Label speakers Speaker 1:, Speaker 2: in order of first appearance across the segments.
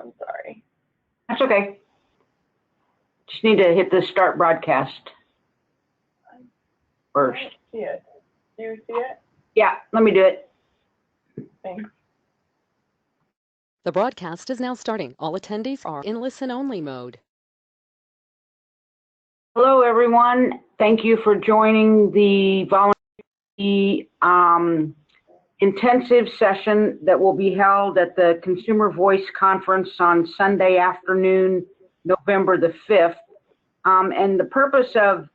Speaker 1: I'm sorry.
Speaker 2: That's okay. Just need to hit the start broadcast first.
Speaker 1: I don't see it. Do you see it?
Speaker 2: Yeah, let me do it.
Speaker 1: Thanks.
Speaker 3: The broadcast is now starting. All attendees are in listen-only mode.
Speaker 2: Hello, everyone. Thank you for joining the intensive session that will be held at the Consumer Voice Conference on Sunday afternoon, November the 5th. And the purpose of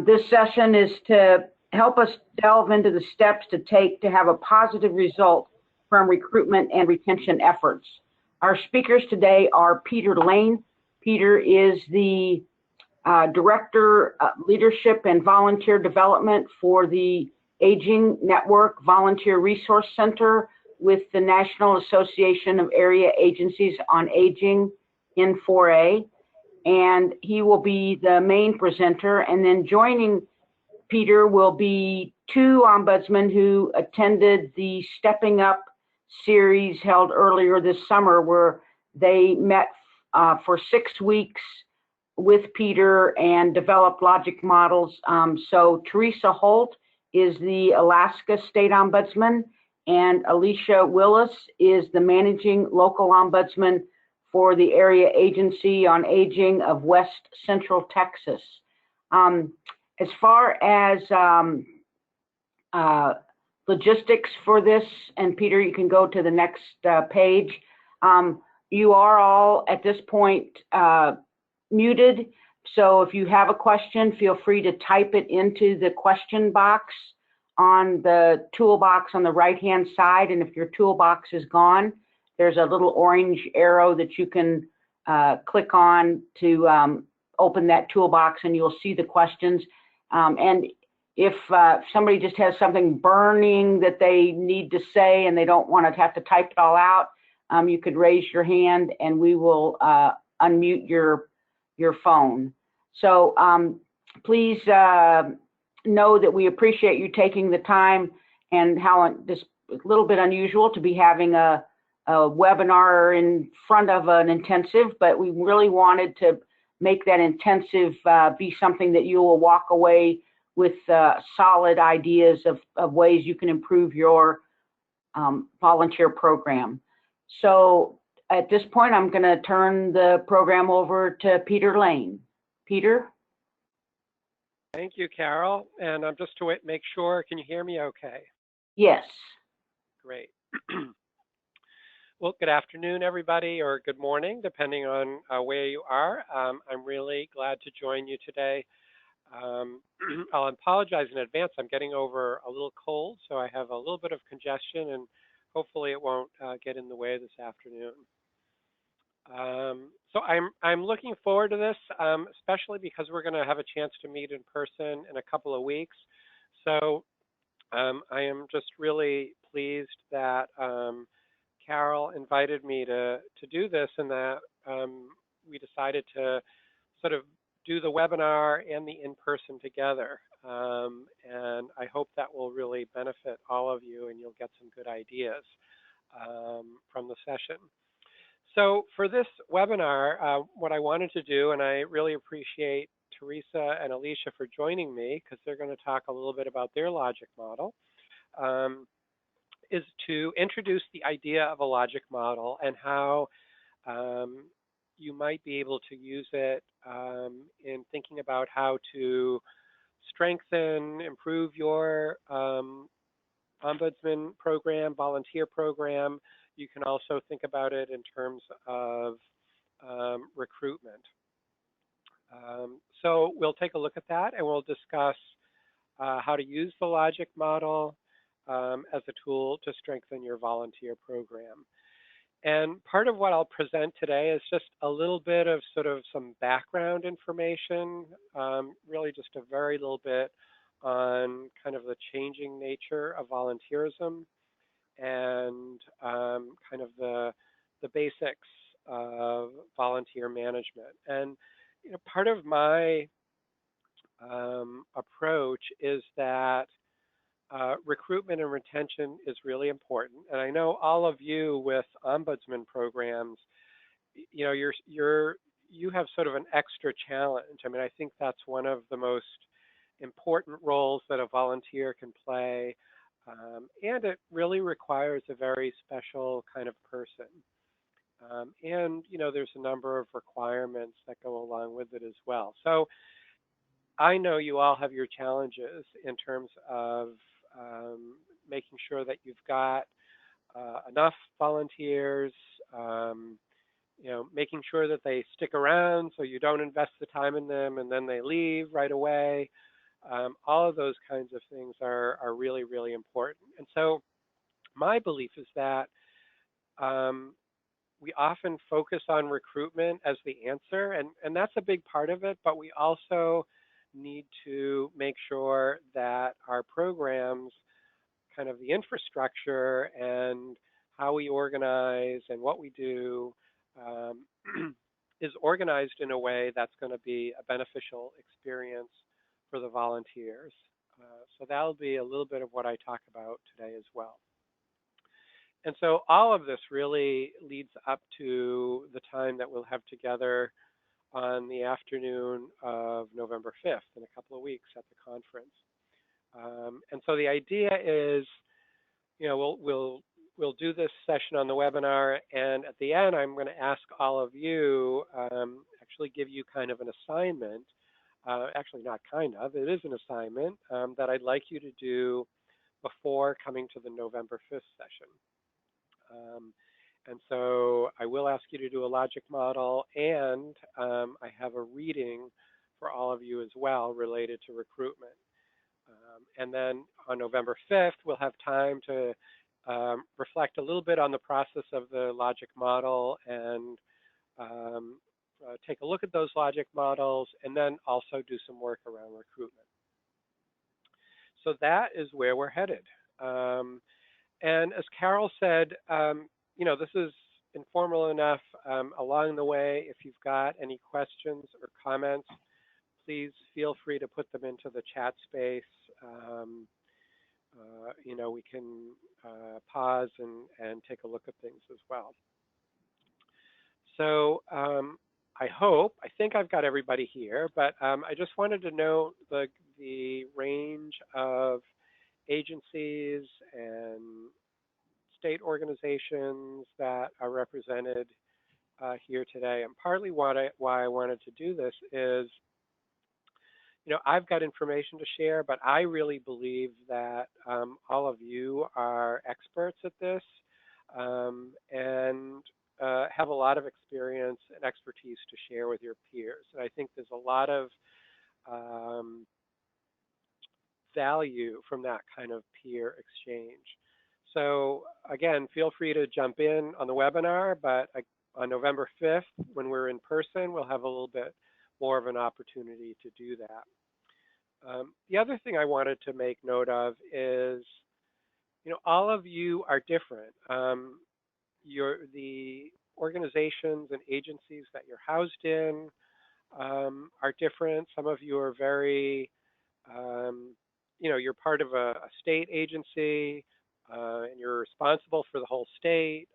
Speaker 2: this session is to help us delve into the steps to take to have a positive result from recruitment and retention efforts. Our speakers today are Peter Lane. Peter is the Director of Leadership and Volunteer Development for the Aging Network Volunteer Resource Center with the National Association of Area Agencies on Aging in 4A. And he will be the main presenter. And then joining Peter will be two ombudsmen who attended the Stepping Up series held earlier this summer, where they met for 6 weeks with Peter and developed logic models. So Teresa Holt is the Alaska State Ombudsman, and Alicia Willis is the Managing Local Ombudsman for the Area Agency on Aging of West Central Texas. As far as logistics for this, and Peter, you can go to the next page. You are all at this point muted, so if you have a question, feel free to type it into the question box on the toolbox on the right-hand side, and if your toolbox is gone, there's a little orange arrow that you can click on to open that toolbox, and you'll see the questions. And if somebody just has something burning that they need to say and they don't want to have to type it all out, you could raise your hand and we will unmute your phone. So please know that we appreciate you taking the time, and how this is a little bit unusual to be having a webinar in front of an intensive, but we really wanted to make that intensive be something that you will walk away with solid ideas of ways you can improve your volunteer program. So at this point, I'm going to turn the program over to Peter Lane. Peter?
Speaker 4: Thank you, Carol. And just to make sure, can you hear me okay?
Speaker 2: Yes.
Speaker 4: Great. Well, good afternoon, everybody, or good morning, depending on where you are. I'm really glad to join you today. I'll apologize in advance. I'm getting over a little cold, so I have a little bit of congestion, and hopefully it won't get in the way this afternoon. So I'm looking forward to this, especially because we're going to have a chance to meet in person in a couple of weeks. So I am just really pleased that Carol invited me to do this, and that we decided to sort of do the webinar and the in-person together. And I hope that will really benefit all of you, and you'll get some good ideas from the session. So for this webinar, what I wanted to do, and I really appreciate Teresa and Alicia for joining me, because they're going to talk a little bit about their logic model, is to introduce the idea of a logic model and how you might be able to use it in thinking about how to strengthen, improve your ombudsman program, volunteer program. You can also think about it in terms of recruitment. So we'll take a look at that, and we'll discuss how to use the logic model as a tool to strengthen your volunteer program. And part of what I'll present today is just a little bit of sort of some background information, really just a very little bit on kind of the changing nature of volunteerism and kind of the basics of volunteer management. And you know, part of my approach is that recruitment and retention is really important. And I know all of you with ombudsman programs, you know, you have sort of an extra challenge. I mean, I think that's one of the most important roles that a volunteer can play. And it really requires a very special kind of person. And, you know, there's a number of requirements that go along with it as well. So I know you all have your challenges in terms of making sure that you've got enough volunteers, you know, making sure that they stick around so you don't invest the time in them and then they leave right away. All of those kinds of things are really, really important. And so my belief is that um, we often focus on recruitment as the answer, and that's a big part of it, but we also need to make sure that our programs, kind of the infrastructure and how we organize and what we do, um, is organized in a way that's going to be a beneficial experience for the volunteers. So that'll be a little bit of what I talk about today as well. And so all of this really leads up to the time that we'll have together on the afternoon of November 5th in a couple of weeks at the conference. And so the idea is, you know, we'll do this session on the webinar, and at the end, I'm going to ask all of you, actually give you kind of an assignment. Actually, not kind of, it is an assignment that I'd like you to do before coming to the November 5th session. And so I will ask you to do a logic model, and I have a reading for all of you as well related to recruitment. And then on November 5th, we'll have time to reflect a little bit on the process of the logic model and take a look at those logic models, and then also do some work around recruitment. So that is where we're headed. And as Carol said, you know, this is informal enough. Along the way, if you've got any questions or comments, please feel free to put them into the chat space. You know, we can pause and take a look at things as well. So I think I've got everybody here, but I just wanted to note the range of agencies and state organizations that are represented here today. And partly why I wanted to do this is, you know, I've got information to share, but I really believe that all of you are experts at this and have a lot of experience and expertise to share with your peers. And I think there's a lot of value from that kind of peer exchange. So again, feel free to jump in on the webinar, but on November 5th, when we're in person, we'll have a little bit more of an opportunity to do that. The other thing I wanted to make note of is, you know, all of you are different. The organizations and agencies that you're housed in are different. Some of you are very, you know, you're part of a state agency and you're responsible for the whole state.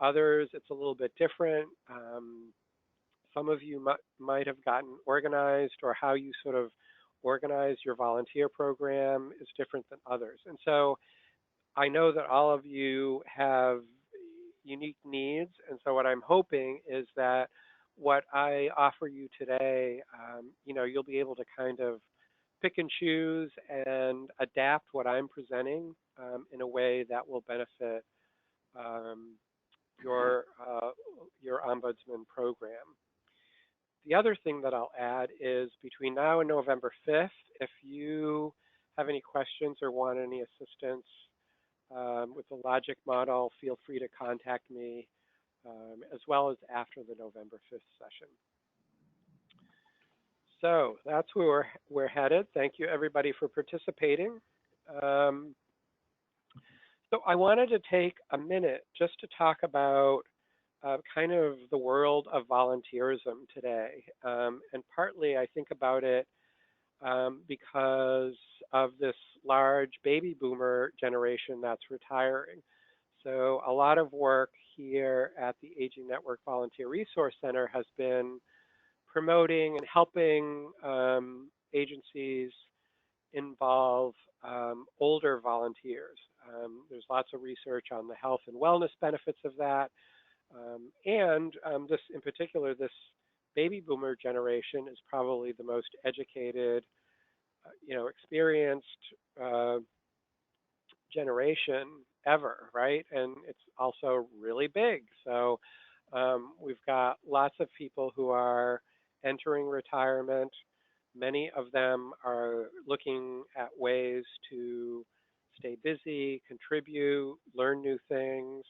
Speaker 4: Others, it's a little bit different. Some of you might have gotten organized, or how you sort of organize your volunteer program is different than others. And so I know that all of you have unique needs. And so what I'm hoping is that what I offer you today, you know, you'll be able to kind of pick and choose and adapt what I'm presenting in a way that will benefit your ombudsman program. The other thing that I'll add is between now and November 5th, if you have any questions or want any assistance with the logic model, feel free to contact me, as well as after the November 5th session. So that's where we're headed. Thank you, everybody, for participating. So I wanted to take a minute just to talk about kind of the world of volunteerism today. And partly I think about it because of this large baby boomer generation that's retiring. So a lot of work here at the Aging Network Volunteer Resource Center has been promoting and helping agencies involve older volunteers. There's lots of research on the health and wellness benefits of that. This, in particular, this baby boomer generation is probably the most educated, experienced generation ever, right? And it's also really big. So we've got lots of people who are entering retirement. Many of them are looking at ways to stay busy, contribute, learn new things.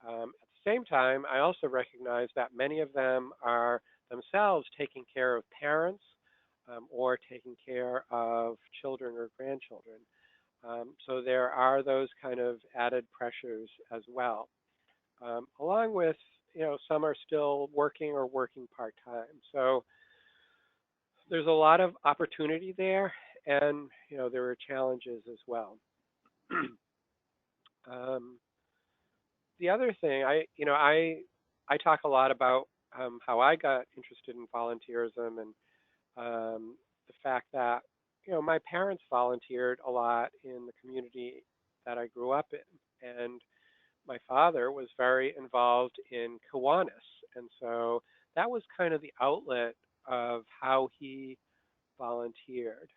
Speaker 4: At the same time, I also recognize that many of them are themselves taking care of parents or taking care of children or grandchildren. So there are those kind of added pressures as well. Along with, some are still working or working part-time. So there's a lot of opportunity there, and, there are challenges as well. The other thing, I talk a lot about how I got interested in volunteerism and the fact that, my parents volunteered a lot in the community that I grew up in. And my father was very involved in Kiwanis. And so that was kind of the outlet of how he volunteered.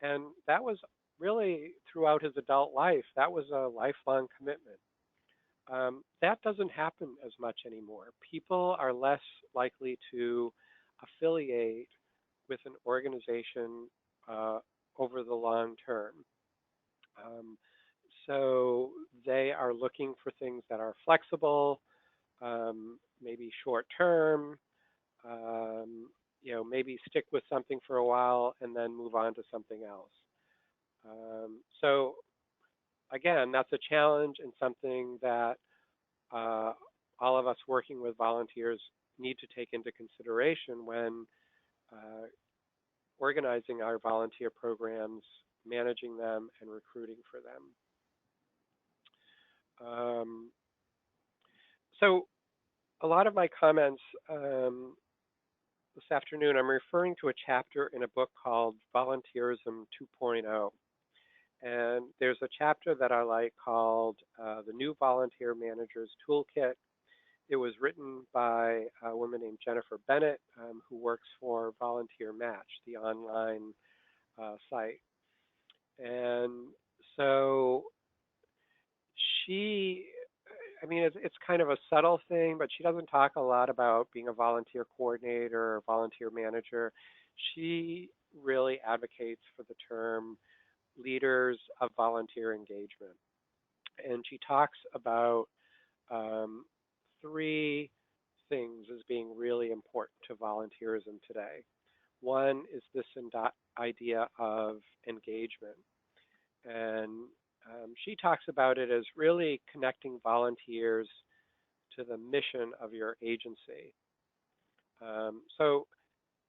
Speaker 4: And that was really throughout his adult life, that was a lifelong commitment. That doesn't happen as much anymore. People are less likely to affiliate with an organization over the long term. Um, so they are looking for things that are flexible, maybe short term, maybe stick with something for a while and then move on to something else. So again, that's a challenge and something that uh, all of us working with volunteers need to take into consideration when uh, organizing our volunteer programs, managing them, and recruiting for them. So a lot of my comments this afternoon, I'm referring to a chapter in a book called Volunteerism 2.0. And there's a chapter that I like called The New Volunteer Manager's Toolkit. It was written by a woman named Jennifer Bennett, who works for Volunteer Match, the online site. And so she, it's kind of a subtle thing, but she doesn't talk a lot about being a volunteer coordinator or volunteer manager. She really advocates for the term leaders of volunteer engagement. And she talks about three things as being really important to volunteerism today. One is this idea of engagement. And she talks about it as really connecting volunteers to the mission of your agency. So,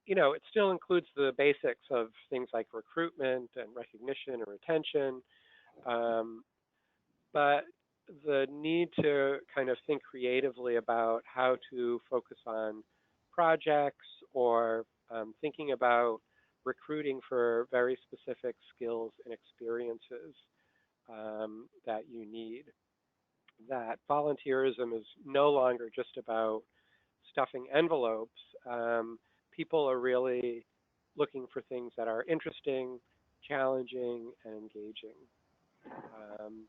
Speaker 4: it still includes the basics of things like recruitment and recognition and retention, but the need to kind of think creatively about how to focus on projects or thinking about recruiting for very specific skills and experiences that you need. That volunteerism is no longer just about stuffing envelopes. People are really looking for things that are interesting, challenging, and engaging. Um,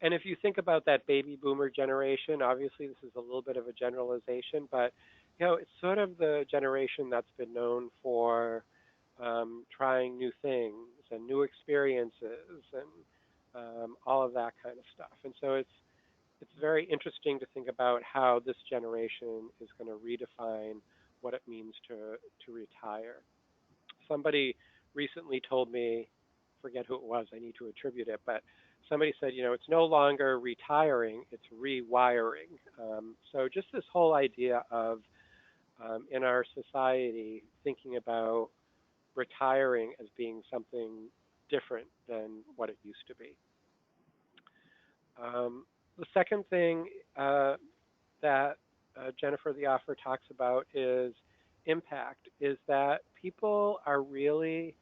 Speaker 4: and if you think about that baby boomer generation, obviously this is a little bit of a generalization, but it's sort of the generation that's been known for trying new things and new experiences and all of that kind of stuff. And so it's very interesting to think about how this generation is going to redefine what it means to retire. Somebody recently told me, forget who it was, I need to attribute it, but somebody said, it's no longer retiring, it's rewiring. So just this whole idea of in our society thinking about retiring as being something different than what it used to be. The second thing that Jennifer the Offer talks about is impact, is that people are really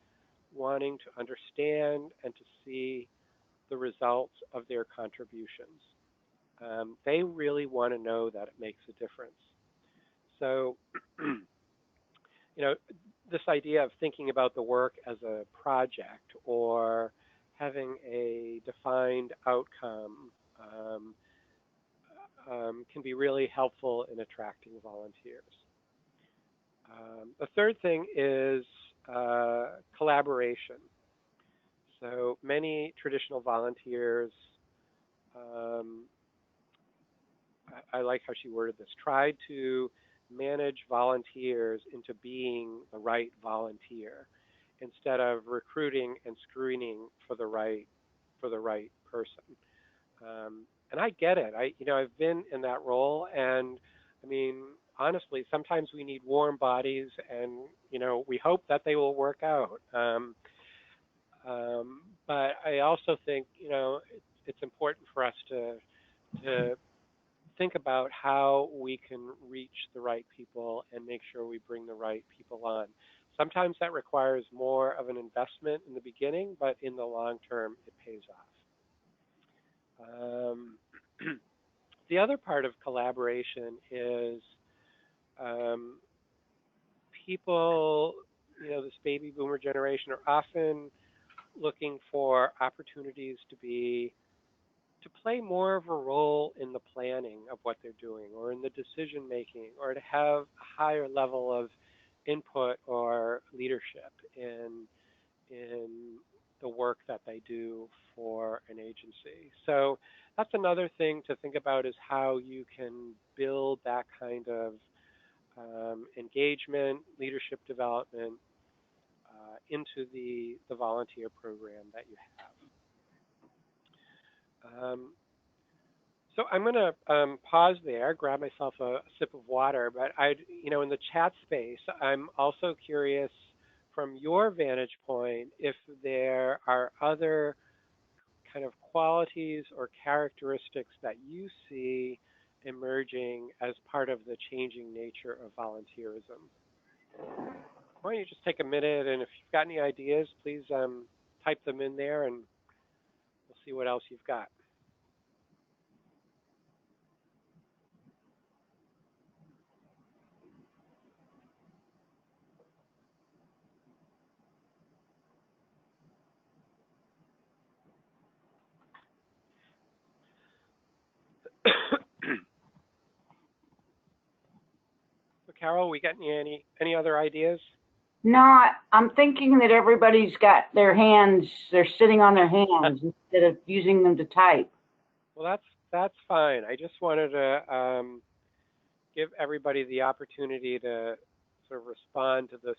Speaker 4: wanting to understand and to see the results of their contributions. They really want to know that it makes a difference. So, this idea of thinking about the work as a project or having a defined outcome can be really helpful in attracting volunteers. The third thing is collaboration. So many traditional volunteers, I like how she worded this, tried to manage volunteers into being the right volunteer instead of recruiting and screening for the right person. And I get it. I've been in that role, and I mean, honestly, sometimes we need warm bodies, and we hope that they will work out. But I also think it's important for us to think about how we can reach the right people and make sure we bring the right people on. Sometimes that requires more of an investment in the beginning, but in the long term, it pays off. The other part of collaboration is people, this baby boomer generation are often looking for opportunities to play more of a role in the planning of what they're doing or in the decision making or to have a higher level of input or leadership in the work that they do for an agency. So that's another thing to think about, is how you can build that kind of engagement, leadership development into the volunteer program that you have. So I'm going to pause there, grab myself a sip of water, but in the chat space, I'm also curious from your vantage point if there are other kind of qualities or characteristics that you see emerging as part of the changing nature of volunteerism. Why don't you just take a minute, and if you've got any ideas, please type them in there, and we'll see what else you've got. So Carol, we got any other ideas?
Speaker 2: No, I'm thinking that everybody's got their hands, they're sitting on their hands instead of using them to type.
Speaker 4: Well, that's fine. I just wanted to give everybody the opportunity to sort of respond to this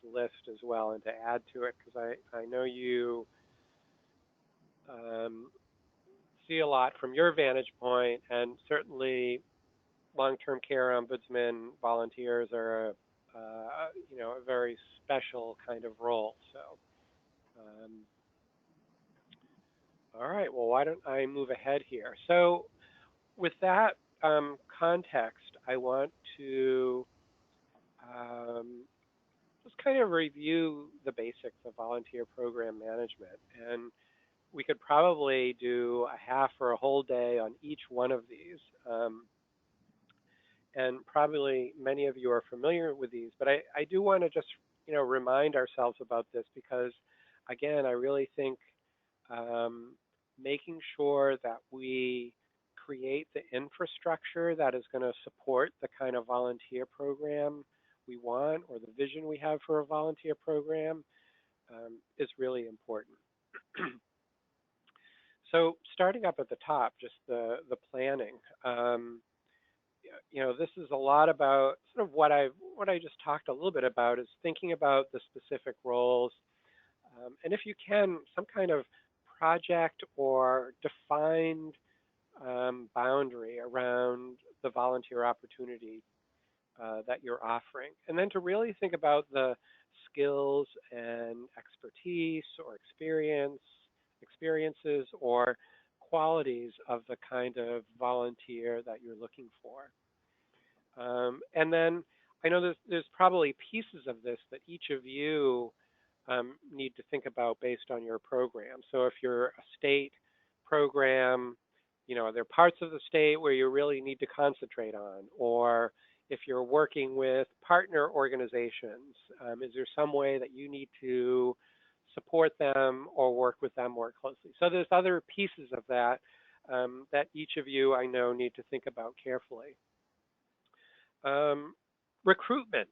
Speaker 4: list as well and to add to it, because I know you see a lot from your vantage point, and certainly long-term care ombudsman volunteers are a very special kind of role. So, all right. Well, why don't I move ahead here? So, with that context, I want to just kind of review the basics of volunteer program management, and we could probably do a half or a whole day on each one of these. And probably many of you are familiar with these, but I do want to just remind ourselves about this, because again, I really think making sure that we create the infrastructure that is going to support the kind of volunteer program we want, or the vision we have for a volunteer program, is really important. So starting up at the top, just the planning. This is a lot about sort of what I just talked a little bit about, is thinking about the specific roles, and if you can, some kind of project or defined boundary around the volunteer opportunity that you're offering, and then to really think about the skills and expertise or experiences or qualities of the kind of volunteer that you're looking for. And then I know there's probably pieces of this that each of you need to think about based on your program. So if you're a state program, are there parts of the state where you really need to concentrate on? Or if you're working with partner organizations, is there some way that you need to support them or work with them more closely? So there's other pieces of that that each of you I know need to think about carefully. Recruitment,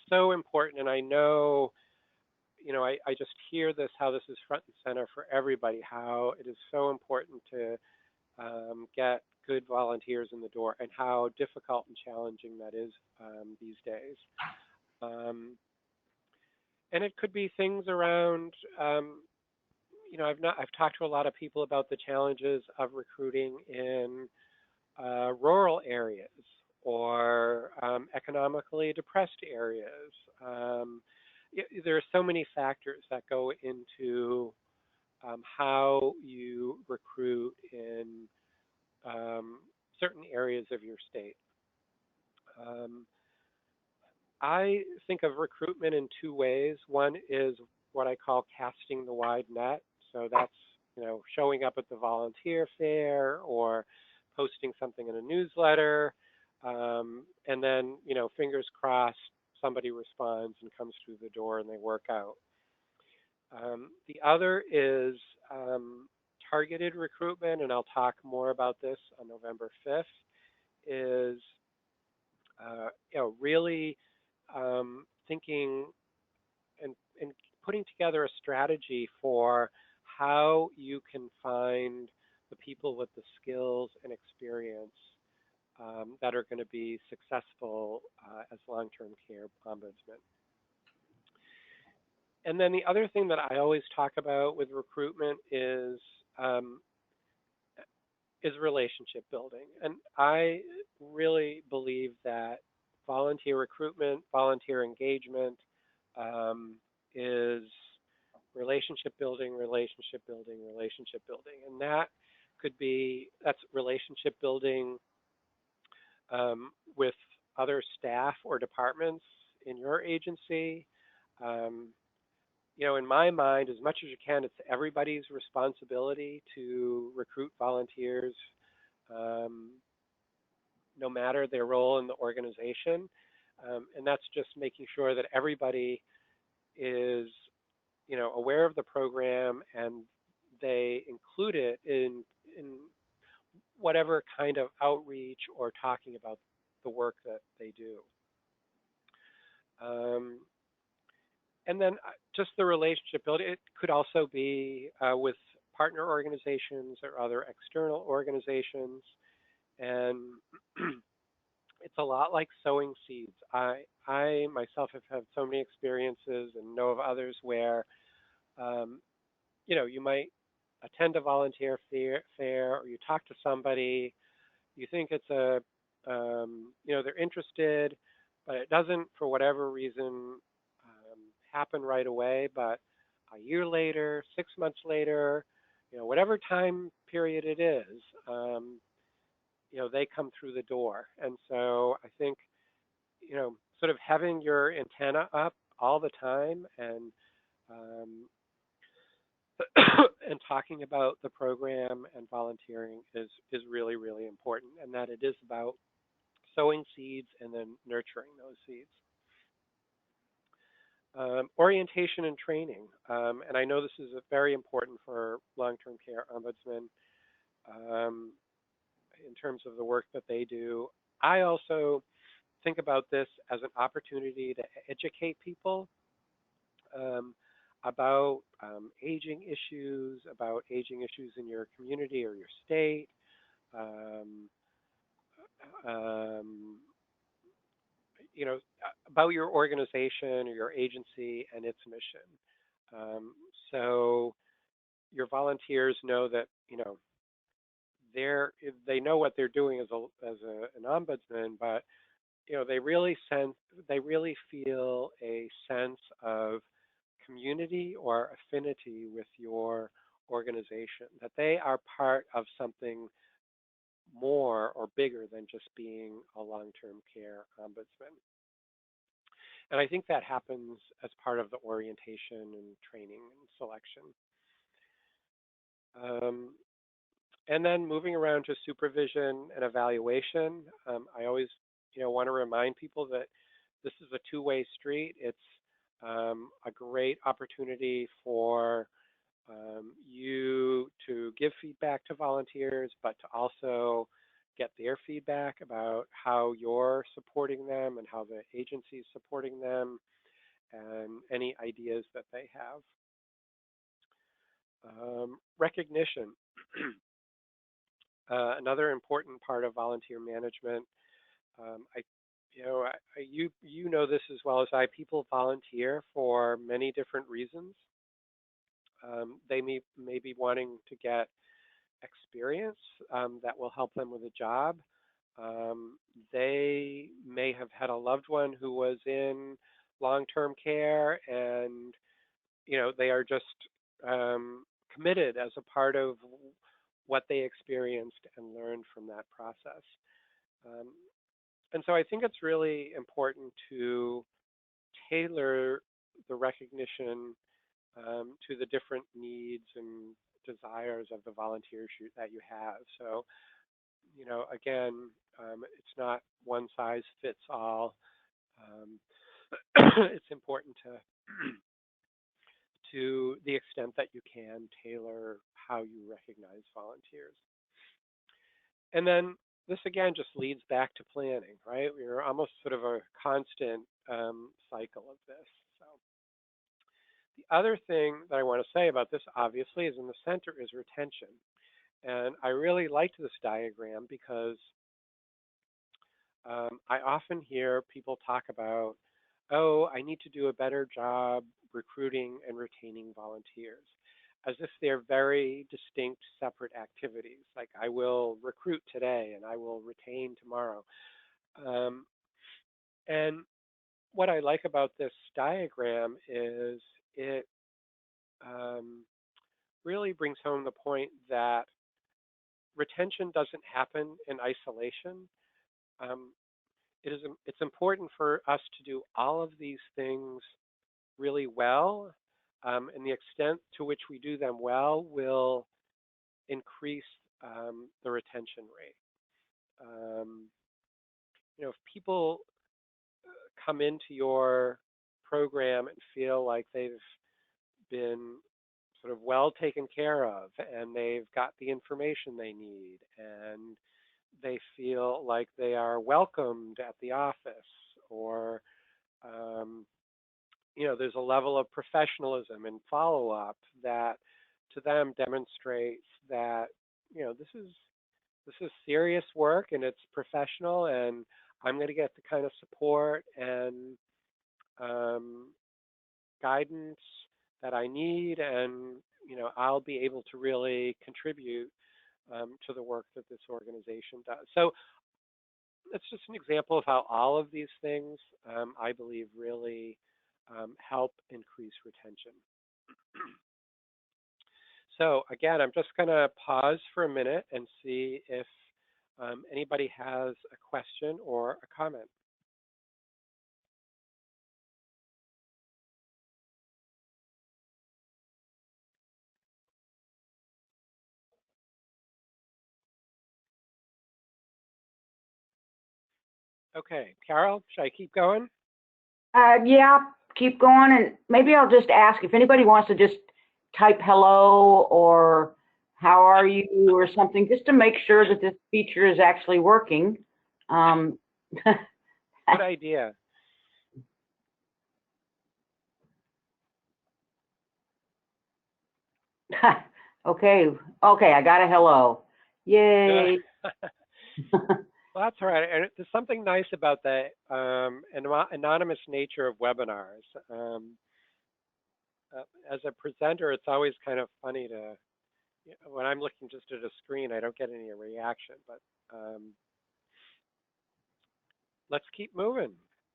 Speaker 4: so important, and I know, I just hear this, how this is front and center for everybody, how it is so important to get good volunteers in the door, and how difficult and challenging that is these days. And it could be things around, I've talked to a lot of people about the challenges of recruiting in rural areas or economically depressed areas. There are so many factors that go into how you recruit in certain areas of your state. I think of recruitment in two ways. One is what I call casting the wide net. So that's, showing up at the volunteer fair or posting something in a newsletter. And then, fingers crossed, somebody responds and comes through the door and they work out. The other is targeted recruitment, and I'll talk more about this on November 5th, is really thinking and putting together a strategy for how you can find the people with the skills and experience that are going to be successful as long-term care ombudsmen. And then the other thing that I always talk about with recruitment is relationship building. And I really believe that volunteer recruitment, volunteer engagement is relationship building, relationship building, relationship building. And that's relationship building with other staff or departments in your agency. In my mind, as much as you can, it's everybody's responsibility to recruit volunteers, no matter their role in the organization. And that's just making sure that everybody is, aware of the program and they include it in whatever kind of outreach or talking about the work that they do. And then just the relationship building, it could also be with partner organizations or other external organizations. And it's a lot like sowing seeds. I myself have had so many experiences and know of others where, you might attend a volunteer fair or you talk to somebody, you think it's they're interested, but it doesn't, for whatever reason, happen right away. But a year later, 6 months later, whatever time period it is, they come through the door. And so I think, sort of having your antenna up all the time and and talking about the program and volunteering is really, really important, and that it is about sowing seeds and then nurturing those seeds. Orientation and training, and I know this is very important for long-term care ombudsmen in terms of the work that they do. I also think about this as an opportunity to educate people about aging issues in your community or your state, about your organization or your agency and its mission. So your volunteers know that they know what they're doing as an ombudsman, but they really feel a sense of community or affinity with your organization, that they are part of something more or bigger than just being a long-term care ombudsman. And I think that happens as part of the orientation and training and selection. Um, and then moving around to supervision and evaluation, I always, want to remind people that this is a two-way street. It's a great opportunity for you to give feedback to volunteers, but to also get their feedback about how you're supporting them and how the agency is supporting them and any ideas that they have. Recognition, another important part of volunteer management. You know this as well as I. People volunteer for many different reasons. They may be wanting to get experience that will help them with a job. They may have had a loved one who was in long-term care, and they are just committed as a part of what they experienced and learned from that process. Um, and so I think it's really important to tailor the recognition to the different needs and desires of the volunteer shoot that you have. So, again, it's not one size fits all. Um, it's important to the extent that you can tailor how you recognize volunteers. And then this again just leads back to planning, right? We're almost sort of a constant cycle of this. So the other thing that I want to say about this, obviously, is in the center is retention. And I really liked this diagram because I often hear people talk about, oh, I need to do a better job recruiting and retaining volunteers, as if they're very distinct, separate activities. Like I will recruit today and I will retain tomorrow. Um, and what I like about this diagram is it really brings home the point that retention doesn't happen in isolation. Um, it's important for us to do all of these things really well, and the extent to which we do them well will increase the retention rate. If people come into your program and feel like they've been sort of well taken care of and they've got the information they need and they feel like they are welcomed at the office, or um, there's a level of professionalism and follow-up that to them demonstrates that this is serious work and it's professional, and I'm going to get the kind of support and um, guidance that I need, and I'll be able to really contribute to the work that this organization does. So that's just an example of how all of these things, I believe, really help increase retention. So again, I'm just going to pause for a minute and see if anybody has a question or a comment. Okay, Carol, should I keep going?
Speaker 2: Yeah, keep going, and maybe I'll just ask if anybody wants to just type hello or how are you or something, just to make sure that this feature is actually working.
Speaker 4: Good idea.
Speaker 2: Okay, I got a hello. Yay.
Speaker 4: Well, that's all right. And there's something nice about the anonymous nature of webinars. As a presenter, it's always kind of funny to, when I'm looking just at a screen, I don't get any reaction. But let's keep moving.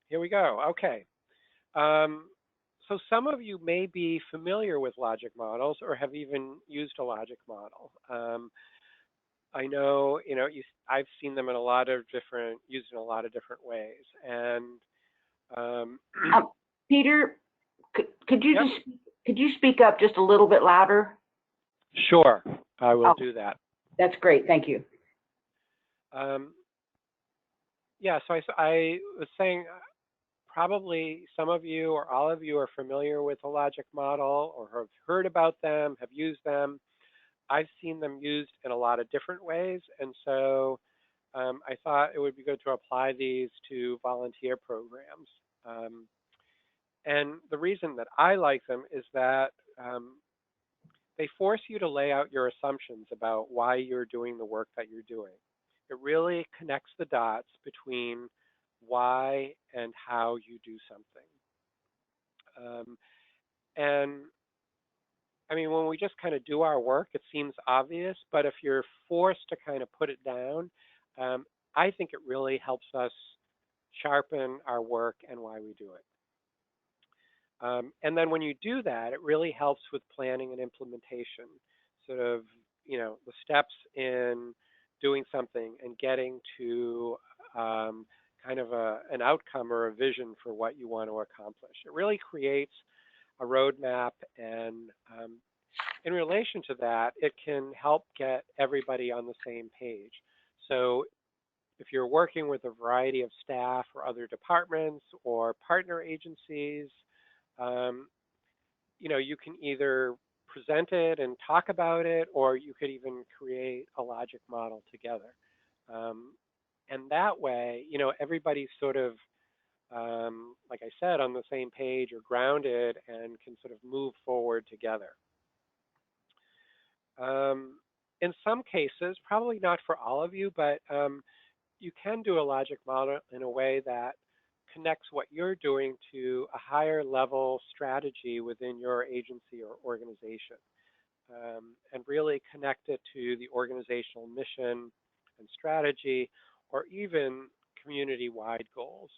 Speaker 4: Here we go. Okay. Um, so some of you may be familiar with logic models or have even used a logic model. I know, I've seen them in a lot of different, used in a lot of different ways. And um,
Speaker 2: Peter, could you
Speaker 4: yep,
Speaker 2: could you speak up just a little bit louder?
Speaker 4: sure, I will
Speaker 2: Oh,
Speaker 4: do that.
Speaker 2: that's great. Thank you.
Speaker 4: Um, yeah, so I was saying probably some of you or all of you are familiar with a logic model or have heard about them, have used them. I've seen them used in a lot of different ways, and so I thought it would be good to apply these to volunteer programs. Um, and the reason that I like them is that they force you to lay out your assumptions about why you're doing the work that you're doing. It really connects the dots between why and how you do something. And I mean, when we just kind of do our work, it seems obvious, but if you're forced to kind of put it down, um, I think it really helps us sharpen our work and why we do it. And then when you do that, it really helps with planning and implementation, sort of, the steps in doing something and getting to kind of an outcome or a vision for what you want to accomplish. It really creates a roadmap, and in relation to that, it can help get everybody on the same page. So if you're working with a variety of staff or other departments or partner agencies, um, you can either present it and talk about it, or you could even create a logic model together. Um, and that way, everybody's sort of, like I said, on the same page or grounded and can sort of move forward together. In some cases, probably not for all of you, but you can do a logic model in a way that connects what you're doing to a higher level strategy within your agency or organization, and really connect it to the organizational mission and strategy, or even community-wide goals.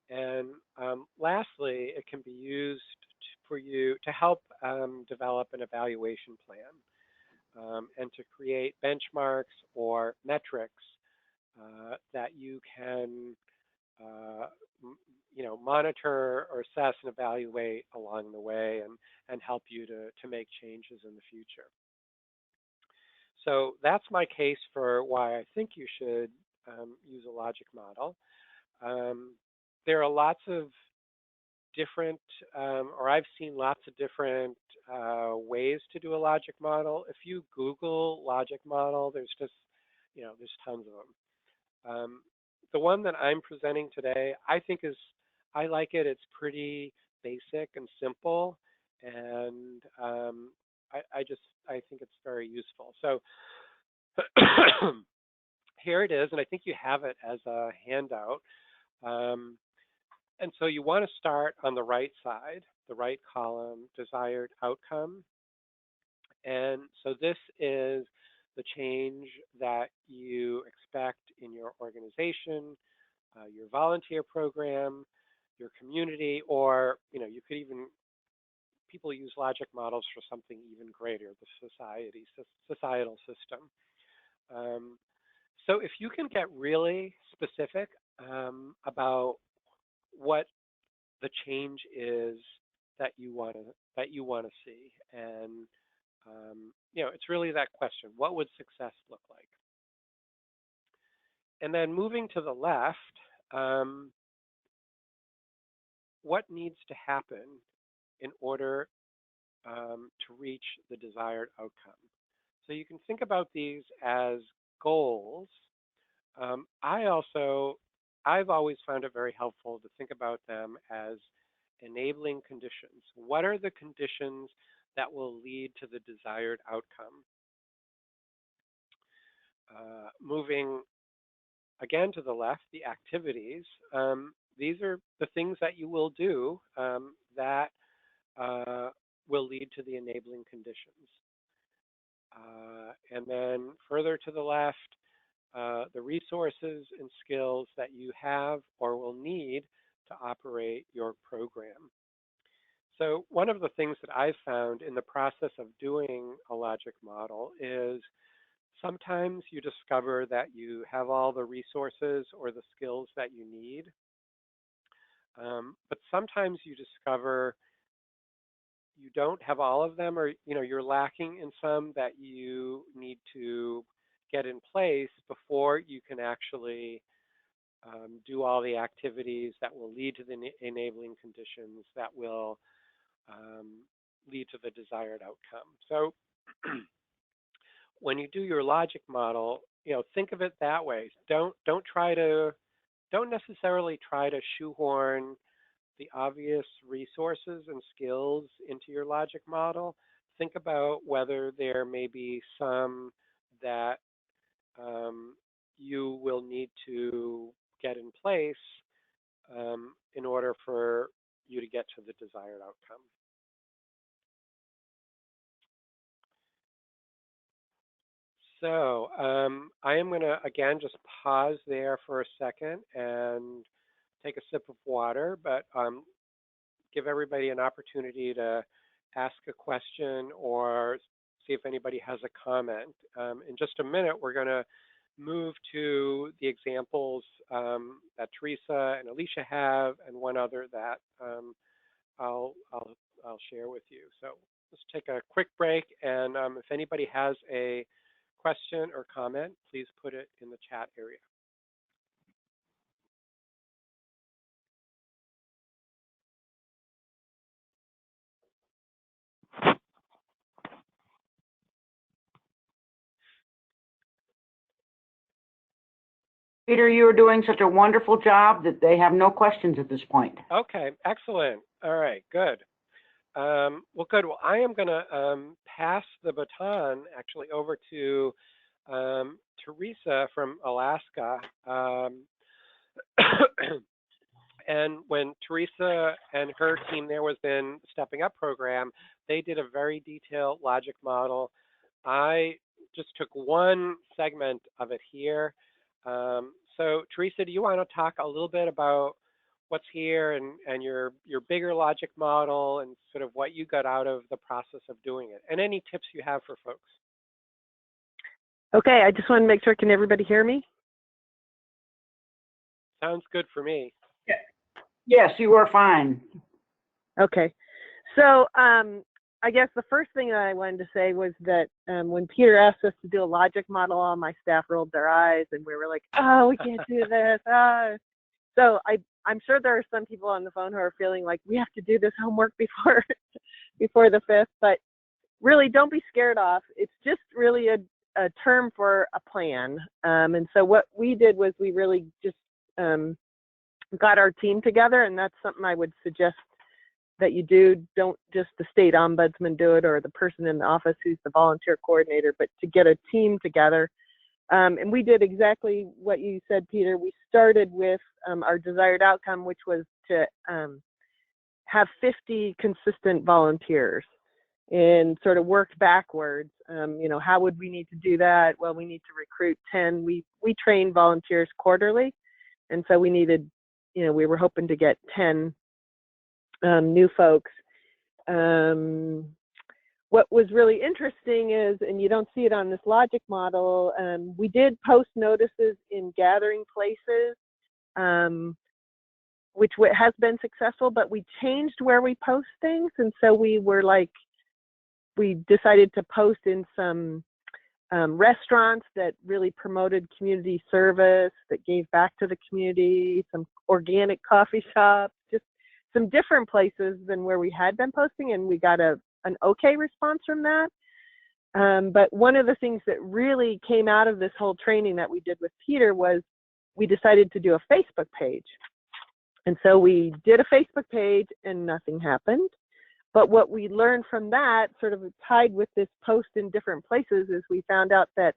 Speaker 4: And lastly, it can be used for you to help develop an evaluation plan, and to create benchmarks or metrics that you can monitor or assess and evaluate along the way, and help you to make changes in the future. So that's my case for why I think you should use a logic model. Um, there are lots of different, or I've seen lots of different ways to do a logic model. If you Google logic model, there's just, there's tons of them. The one that I'm presenting today, I like it. It's pretty basic and simple, and I think it's very useful. So here it is, and I think you have it as a handout. And so you want to start on the right side, the right column, desired outcome. And so this is the change that you expect in your organization, your volunteer program, your community, or you could even, people use logic models for something even greater, the societal system. So if you can get really specific about what the change is that you want to see, and it's really that question: what would success look like? And then moving to the left, what needs to happen in order to reach the desired outcome? So you can think about these as goals. I've always found it very helpful to think about them as enabling conditions. What are the conditions that will lead to the desired outcome? Moving again to the left, the activities. These are the things that you will do that will lead to the enabling conditions. And then further to the left, the resources and skills that you have or will need to operate your program. So one of the things that I've found in the process of doing a logic model is sometimes you discover that you have all the resources or the skills that you need, but sometimes you discover you don't have all of them, or you're lacking in some that you need to get in place before you can actually do all the activities that will lead to the enabling conditions that will lead to the desired outcome. So when you do your logic model, think of it that way. Don't necessarily try to shoehorn the obvious resources and skills into your logic model. Think about whether there may be some that you will need to get in place in order for you to get to the desired outcome. So I am going to, again, just pause there for a second and take a sip of water, but give everybody an opportunity to ask a question or see if anybody has a comment. In just a minute, we're going to move to the examples that Teresa and Alicia have, and one other that I'll share with you. So let's take a quick break, and if anybody has a question or comment, please put it in the chat area.
Speaker 2: Peter, you are doing such a wonderful job that they have no questions at this point.
Speaker 4: Okay, excellent. All right, good. Well, good. Well, I am going to pass the baton actually over to Teresa from Alaska. And when Teresa and her team there was in the Stepping Up program, they did a very detailed logic model. I just took one segment of it here. So Teresa, do you want to talk a little bit about what's here and your bigger logic model and sort of what you got out of the process of doing it, and any tips you have for folks?
Speaker 5: Okay, I just want to make sure, can everybody hear me?
Speaker 4: Sounds good for me.
Speaker 2: Yes, you are fine.
Speaker 5: Okay, so I guess the first thing that I wanted to say was that when Peter asked us to do a logic model, all my staff rolled their eyes and we were like, oh, we can't do this. So I'm sure there are some people on the phone who are feeling like we have to do this homework before the 5th, but really don't be scared off. It's just really a term for a plan. And so what we did was we really just got our team together, and that's something I would suggest that you do. Don't just the state ombudsman do it or the person in the office who's the volunteer coordinator, but to get a team together. And we did exactly what you said, Peter. We started with our desired outcome, which was to have 50 consistent volunteers, and sort of worked backwards. How would we need to do that? Well, we need to recruit 10. We train volunteers quarterly, and so we needed, we were hoping to get 10 new folks. What was really interesting is, and you don't see it on this logic model, we did post notices in gathering places, which has been successful, but we changed where we post things. And so we decided to post in some restaurants that really promoted community service, that gave back to the community, some organic coffee shops, just some different places than where we had been posting, and we got an okay response from that. But one of the things that really came out of this whole training that we did with Peter was we decided to do a Facebook page. And so we did a Facebook page and nothing happened. But what we learned from that, sort of tied with this post in different places, is we found out that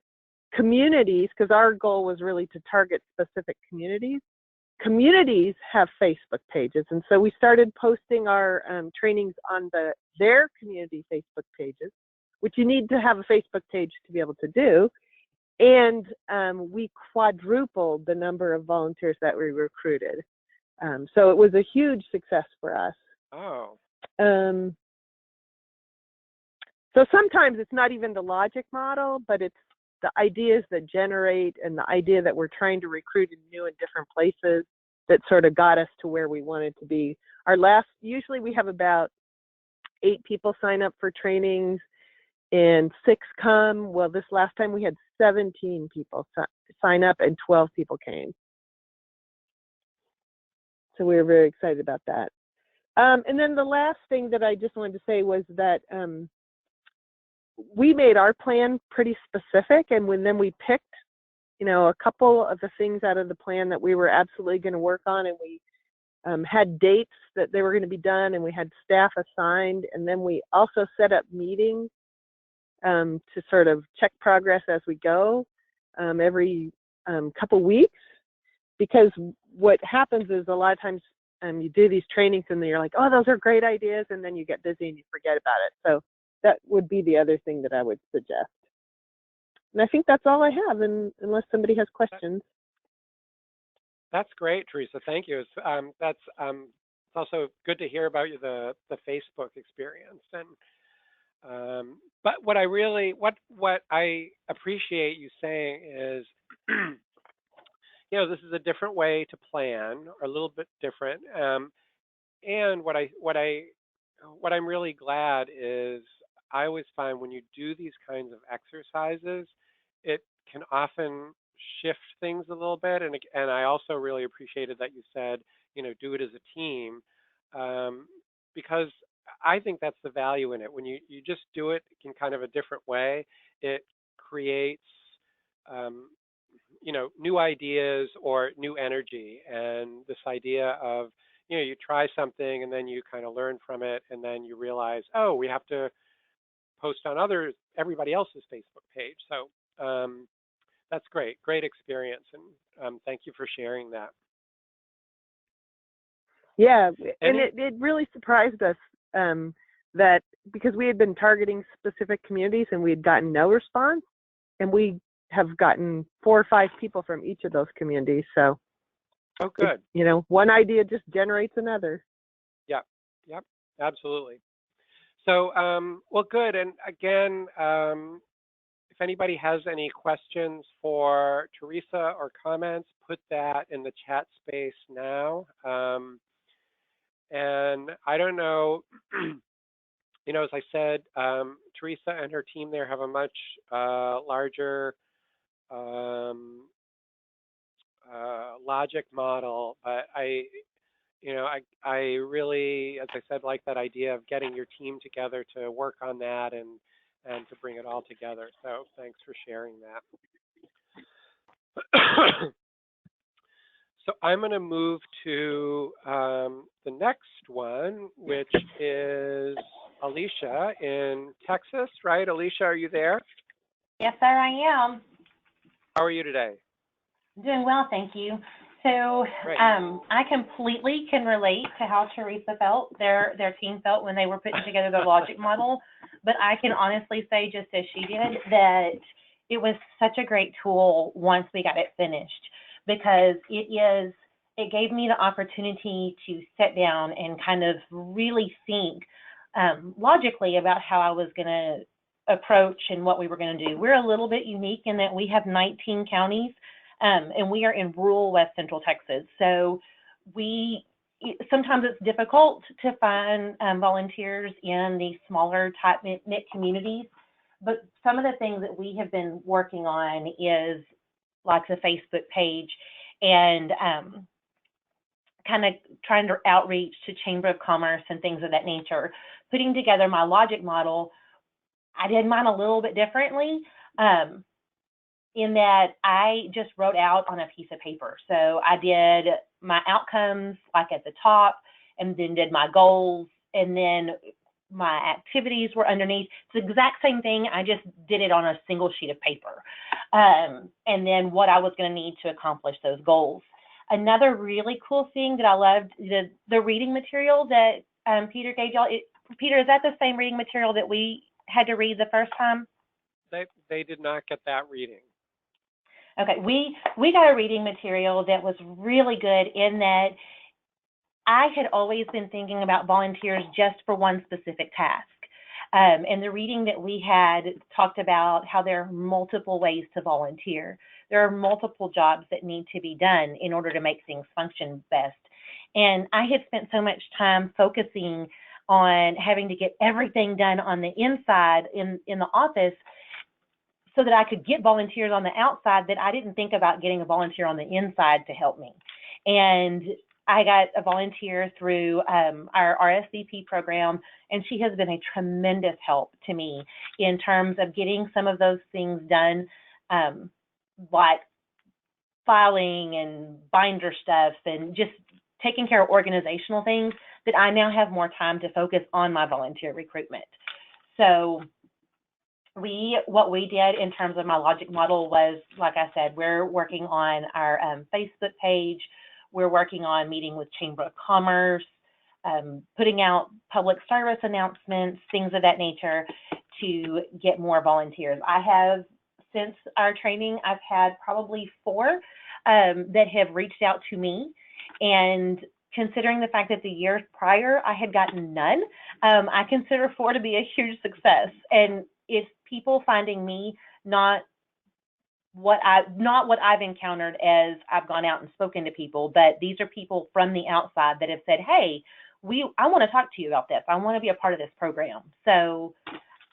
Speaker 5: communities, because our goal was really to target specific communities have Facebook pages. And so we started posting our trainings on their community Facebook pages, which you need to have a Facebook page to be able to do. And we quadrupled the number of volunteers that we recruited. So it was a huge success for us.
Speaker 4: Oh.
Speaker 5: So sometimes it's not even the logic model, but it's the ideas that generate and the idea that we're trying to recruit in new and different places that sort of got us to where we wanted to be. Usually we have about 8 people sign up for trainings and 6 come. Well, this last time we had 17 people sign up and 12 people came. So we were very excited about that. And then the last thing that I just wanted to say was that we made our plan pretty specific, and then we picked, a couple of the things out of the plan that we were absolutely going to work on, and we had dates that they were going to be done, and we had staff assigned, and then we also set up meetings to sort of check progress as we go every couple weeks, because what happens is a lot of times you do these trainings and then you're like, oh, those are great ideas, and then you get busy and you forget about it. So that would be the other thing that I would suggest. And I think that's all I have, unless somebody has questions.
Speaker 4: That's great, Teresa. Thank you. It's also good to hear about the Facebook experience. And but what I appreciate you saying is, this is a different way to plan, or a little bit different. And what I'm really glad is, I always find when you do these kinds of exercises, it can often shift things a little bit. And I also really appreciated that you said, do it as a team, because I think that's the value in it. When you just do it in kind of a different way, it creates, new ideas or new energy. And this idea of, you try something and then you kind of learn from it, and then you realize, oh, we have to post on everybody else's Facebook page. So that's great experience, and thank you for sharing that.
Speaker 5: Yeah, and it really surprised us that, because we had been targeting specific communities and we had gotten no response, and we have gotten 4 or 5 people from each of those communities. So,
Speaker 4: oh, good.
Speaker 5: One idea just generates another.
Speaker 4: Yep, absolutely. So, well, good. And again, if anybody has any questions for Teresa or comments, put that in the chat space now. And I don't know, as I said, Teresa and her team there have a much larger logic model, but I really, as I said, like that idea of getting your team together to work on that and to bring it all together. So thanks for sharing that. So I'm going to move to the next one, which is Alicia in Texas, right? Alicia, are you there?
Speaker 6: Yes, sir, I am.
Speaker 4: How are you today?
Speaker 6: Doing well, thank you. So I completely can relate to how Teresa felt, their team felt when they were putting together the logic model. But I can honestly say, just as she did, that it was such a great tool once we got it finished, because it gave me the opportunity to sit down and kind of really think logically about how I was going to approach and what we were going to do. We're a little bit unique in that we have 19 counties. And we are in rural West Central Texas. So sometimes it's difficult to find volunteers in these smaller tight-knit communities. But some of the things that we have been working on is like the Facebook page, and kind of trying to outreach to Chamber of Commerce and things of that nature. Putting together my logic model, I did mine a little bit differently. In that I just wrote out on a piece of paper. So I did my outcomes like at the top, and then did my goals, and then my activities were underneath. It's the exact same thing. I just did it on a single sheet of paper. And then what I was going to need to accomplish those goals. Another really cool thing that I loved, the reading material that Peter gave y'all. Peter, is that the same reading material that we had to read the first time?
Speaker 4: They did not get that reading.
Speaker 6: Okay, we got a reading material that was really good in that I had always been thinking about volunteers just for one specific task. And the reading that we had talked about how there are multiple ways to volunteer. There are multiple jobs that need to be done in order to make things function best. And I had spent so much time focusing on having to get everything done on the inside in the office so that I could get volunteers on the outside that I didn't think about getting a volunteer on the inside to help me. And I got a volunteer through our RSVP program, and she has been a tremendous help to me in terms of getting some of those things done, like filing and binder stuff and just taking care of organizational things that I now have more time to focus on my volunteer recruitment. So what we did in terms of my logic model was, like I said, we're working on our Facebook page. We're working on meeting with Chamber of Commerce, putting out public service announcements, things of that nature to get more volunteers. I have, since our training, I've had probably 4 that have reached out to me. And considering the fact that the years prior I had gotten none, I consider 4 to be a huge success. And it's people finding me not what I've encountered as I've gone out and spoken to people, but these are people from the outside that have said, hey, I want to talk to you about this. I want to be a part of this program. So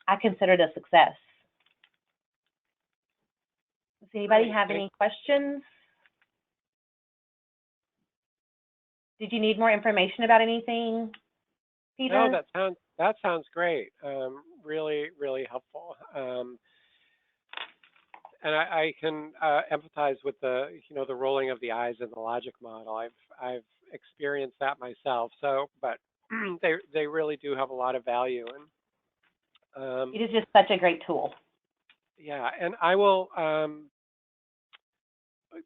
Speaker 6: I consider it a success. Does anybody have any questions? Did you need more information about anything, Peter?
Speaker 4: No, that sounds great. Really, really helpful. And I can empathize with the rolling of the eyes in the logic model. I've experienced that myself. So, but they really do have a lot of value. And
Speaker 6: it is just such a great tool.
Speaker 4: Yeah, and I will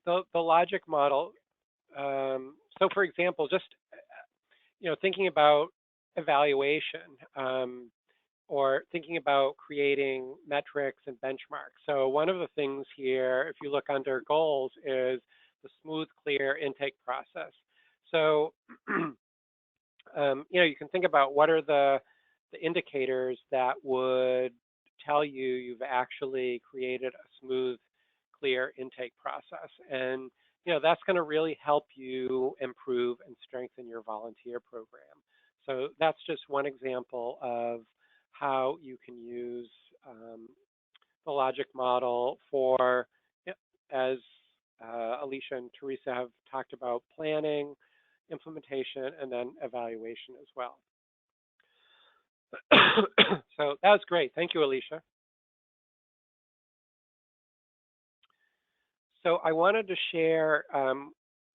Speaker 4: the logic model. So, for example, just thinking about evaluation. Or thinking about creating metrics and benchmarks. So one of the things here, if you look under goals, is the smooth, clear intake process. So, you can think about what are the indicators that would tell you've actually created a smooth, clear intake process. And, that's going to really help you improve and strengthen your volunteer program. So that's just one example of how you can use the logic model for, as Alicia and Teresa have talked about, planning, implementation, and then evaluation as well. So that was great. Thank you, Alicia. So I wanted to share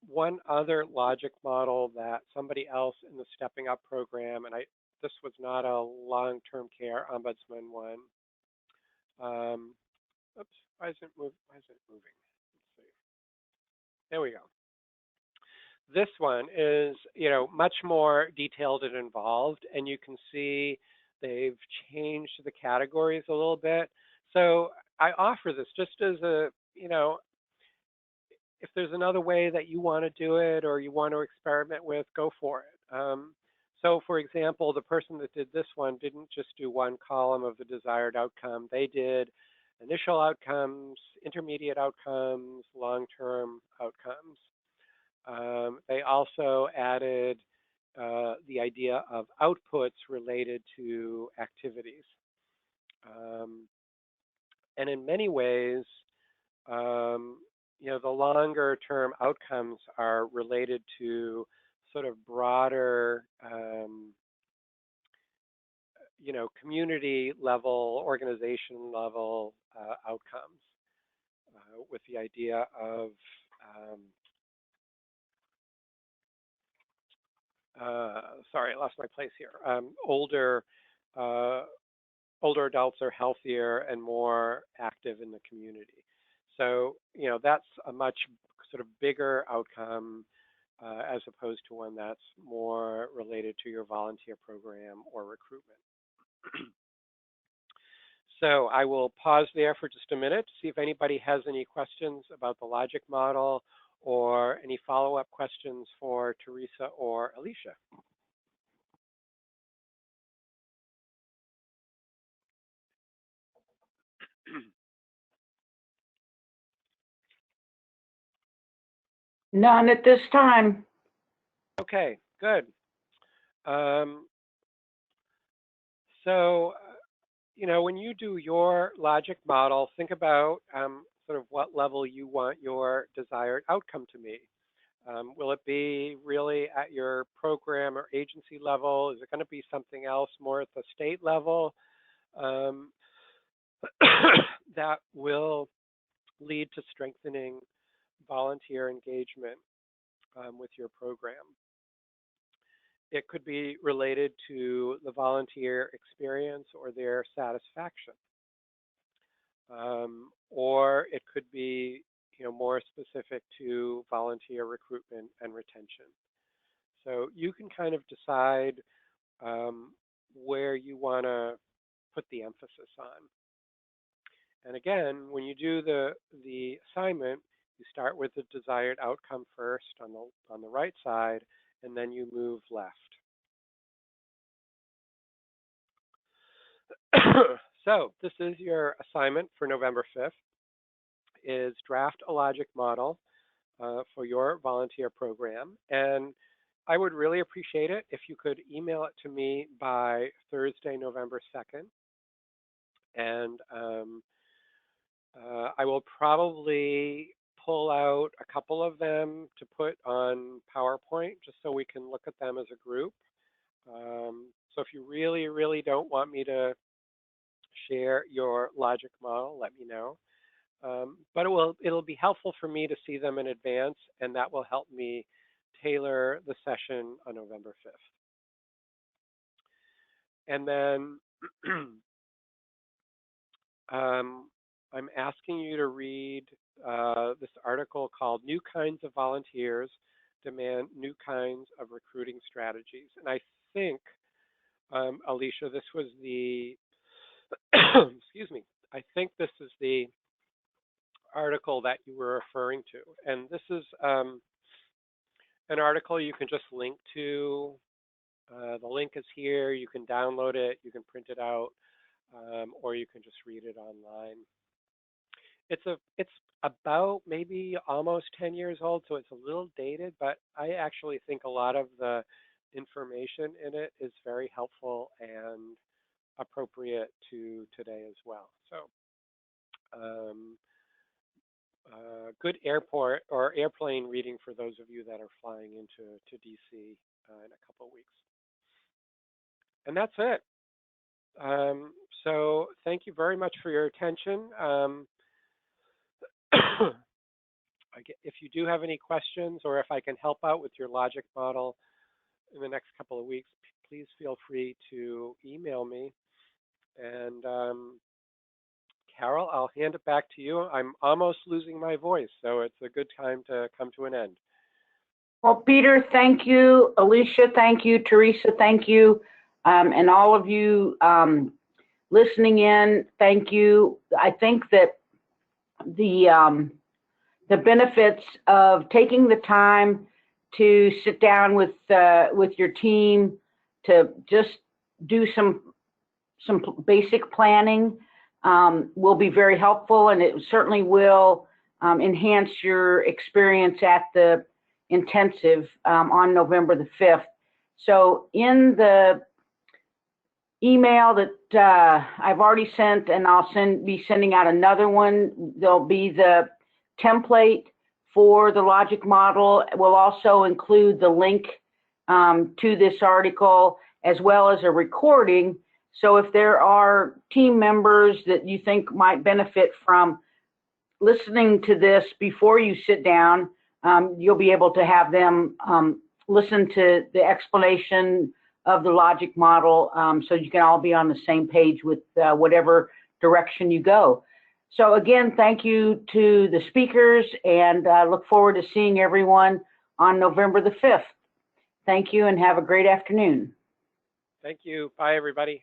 Speaker 4: one other logic model that somebody else in the Stepping Up program, and this was not a long-term care ombudsman one. Oops, why is it moving? Let's see. There we go. This one is, much more detailed and involved, and you can see they've changed the categories a little bit. So I offer this just as a, if there's another way that you want to do it or you want to experiment with, go for it. So for example, the person that did this one didn't just do one column of the desired outcome. They did initial outcomes, intermediate outcomes, long-term outcomes. They also added the idea of outputs related to activities. And in many ways, the longer term outcomes are related to sort of broader, community level, organization level outcomes with the idea of, sorry, I lost my place here. Older adults are healthier and more active in the community. So, that's a much sort of bigger outcome as opposed to one that's more related to your volunteer program or recruitment. So I will pause there for just a minute to see if anybody has any questions about the logic model or any follow-up questions for Teresa or Alicia.
Speaker 2: None at this time.
Speaker 4: Okay, good. So, when you do your logic model, think about sort of what level you want your desired outcome to be. Will it be really at your program or agency level? Is it going to be something else more at the state level that will lead to strengthening volunteer engagement with your program? It could be related to the volunteer experience or their satisfaction. Or it could be more specific to volunteer recruitment and retention. So you can kind of decide where you want to put the emphasis on. And again, when you do the assignment, you start with the desired outcome first on the right side, and then you move left. So this is your assignment for November 5th, is draft a logic model for your volunteer program. And I would really appreciate it if you could email it to me by Thursday, November 2nd. And I will probably pull out a couple of them to put on PowerPoint just so we can look at them as a group. So if you really, really don't want me to share your logic model, let me know. But it'll be helpful for me to see them in advance, and that will help me tailor the session on November 5th. And then I'm asking you to read this article called "New Kinds of Volunteers Demand New Kinds of Recruiting Strategies." And I think, Alicia, this was the, excuse me, I think this is the article that you were referring to. And this is an article you can just link to. The link is here. You can download it. You can print it out, or you can just read it online. It's about maybe almost 10 years old, so it's a little dated, but I actually think a lot of the information in it is very helpful and appropriate to today as well. So good airport or airplane reading for those of you that are flying into DC in a couple of weeks. And that's it. So thank you very much for your attention. If you do have any questions, or if I can help out with your logic model in the next couple of weeks, please feel free to email me. And Carol, I'll hand it back to you. I'm almost losing my voice, so it's a good time to come to an end.
Speaker 2: Well, Peter, thank you. Alicia, thank you. Teresa, thank you. And all of you listening in, thank you. I think that the benefits of taking the time to sit down with your team to just do some basic planning will be very helpful, and it certainly will enhance your experience at the intensive on November the 5th. So in the email that I've already sent, and I'll be sending out another one, there'll be the template for the logic model. We'll also include the link to this article, as well as a recording. So if there are team members that you think might benefit from listening to this before you sit down, you'll be able to have them listen to the explanation of the logic model, so you can all be on the same page with whatever direction you go. So again, thank you to the speakers, and look forward to seeing everyone on November the 5th. Thank you, and have a great afternoon.
Speaker 4: Thank you. Bye, everybody.